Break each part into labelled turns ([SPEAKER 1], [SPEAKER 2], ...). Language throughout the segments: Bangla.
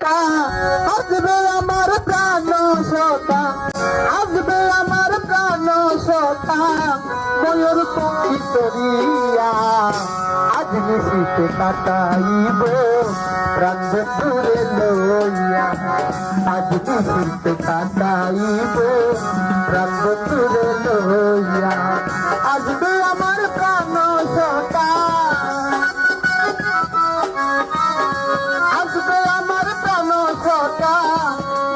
[SPEAKER 1] আসবে আমার প্রাণ সখা, আসবে আমার প্রাণ সখা, ময়ূর পঙ্খী তরিয়া আজ নিশিতে কাটাইব প্রাণ বন্ধুরে লইয়া, আজ নিশিতে কাটাইব প্রাণ বন্ধুরে লইয়া। আসবে আমার প্রাণ সখা, আসবে আমার প্রাণ সখা,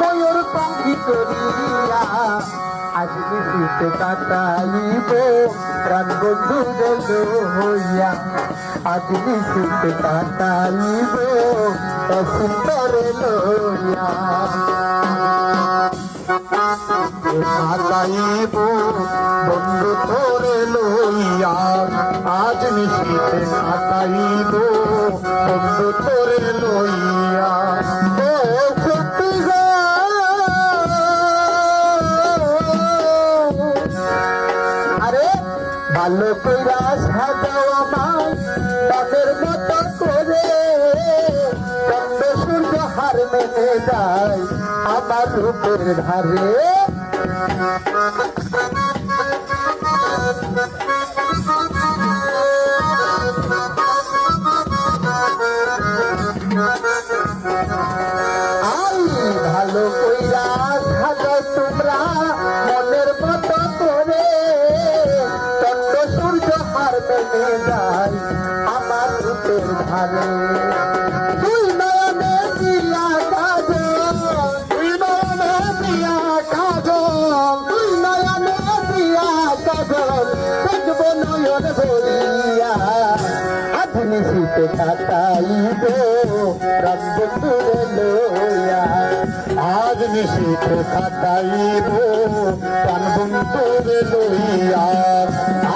[SPEAKER 1] ময়ূর পঙ্খী তরিয়া আজ নিশিতে কাটাইব প্রাণ বন্ধুরে লইয়া, আজ নিশিতে কাটাইব সুন্দরে লইয়া। কাটাইব বন্ধু তোরে লইয়া, আজ নিশিতে কাটাইব বন্ধু তোরে লইয়া। সত্যি গো আরে ভালো কইরা সাজাও আমায় তাদের মতো করে, চন্দ্র সূর্য হার মেনে যায় আমার রূপের ধারে। ভালো কইরা সাজাও তোমরা মনের মতো করে, চন্দ্র সূর্য হার মেনে যায় আমার রূপের ধারে। তুই নয়নে দিয়া কাজল, তুই নয়নে দিয়া কাজল, তুই নয়নে দিয়া কাজল, দেখবো নয়ন ভরিয়া, আজ নিশিতে কাটাইব প্রাণ বন্ধুরে লইয়া, আজ নিশিতে কাটাইব প্রাণ বন্ধুরে লইয়া,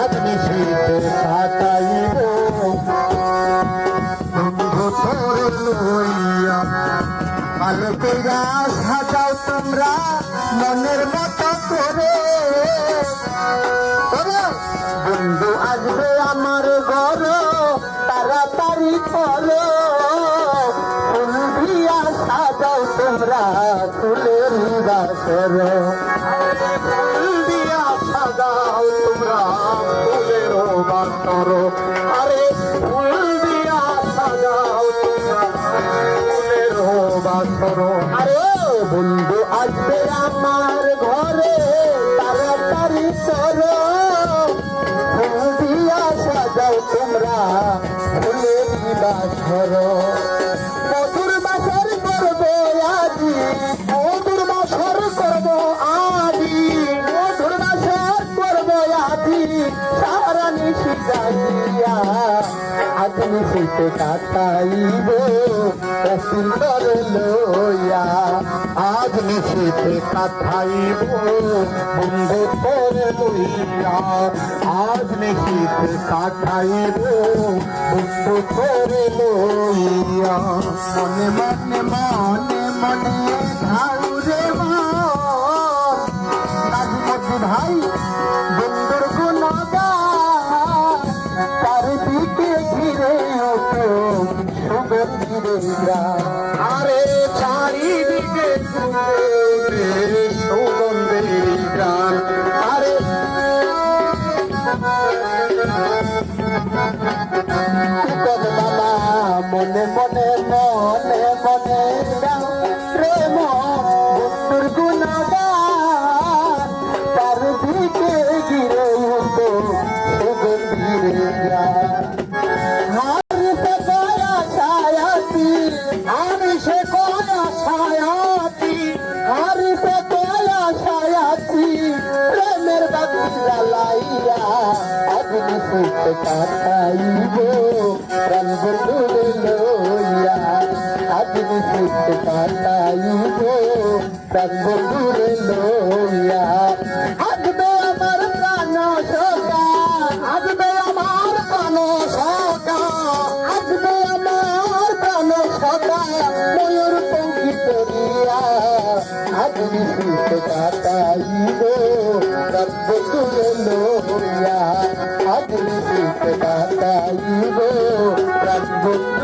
[SPEAKER 1] আজ নিশিতে কাটাইব বন্ধু তোরে লইয়া। ভালো কইরা সাজাও তোমরা মনের মতো করে, বন্ধু আসবে আমার ঘর তাড়াতাড়ি করো, ফুল দিয়া সাজাও তোমরা ফুলের বাসর, ফুল দিয়া সাজাও তোমরা ফুলের বাসর, আরে ফুল দিয়া সাজাও তোমরা ফুলের বাসর। আরে বন্ধু আসবে আমার ঘরে তাড়াতাড়ি করো, ফুল দিয়া সাজাও তোমরা ফুলের বাসর। মধুর বাসর করবো আজি, মধুর বাসর করবো আজি, মধুর বাসর করবো আজি, সারা নিশি জাগিয়া আজ নিশিতে কাটাইব সুন্দর লইয়া, আজ নিশিতে কাটাইব বন্ধু তোরে লইয়া, আজ নিশিতে কাটাইব বন্ধু তোরে লইয়া। মনে মনে মনে মনে ধাউরে মন, নাজমতি ভাই বন্ধুর গুণগান, চারিদিকে ঘিরে ওঠো সুগন্ধির গ্রাম, আরে চারিদিকে ঘিরে সুগন্ধির গ্রাম, আরে মনে মনে মনে মনে গাও প্রেম বন্ধুর গুণগান, তার দিকে ঘিরে উঠো সুগন্ধির গ্রাম। হারিসে কয়া ছায়াতি, হারিসে কয়া ছায়াতি, হারিসে কয়া ছায়াতি, প্রেমের বাতি জ্বালাইয়া আজ নিশিতে কাটাইব প্রাণ বন্ধুরে লইয়া, আজ নিশিতে কাটাইব প্রাণ বন্ধুরে লইয়া। আসবে আমার প্রাণ সখা, আসবে আমার প্রাণ সখা, আসবে আমার প্রাণ সখা, ময়ূর পঙ্খী তরিয়া আজ নিশিতে কাটাইব প্রাণ বন্ধুরে লইয়া, আজ নিশিতে কাটাইব প্রাণ বন্ধু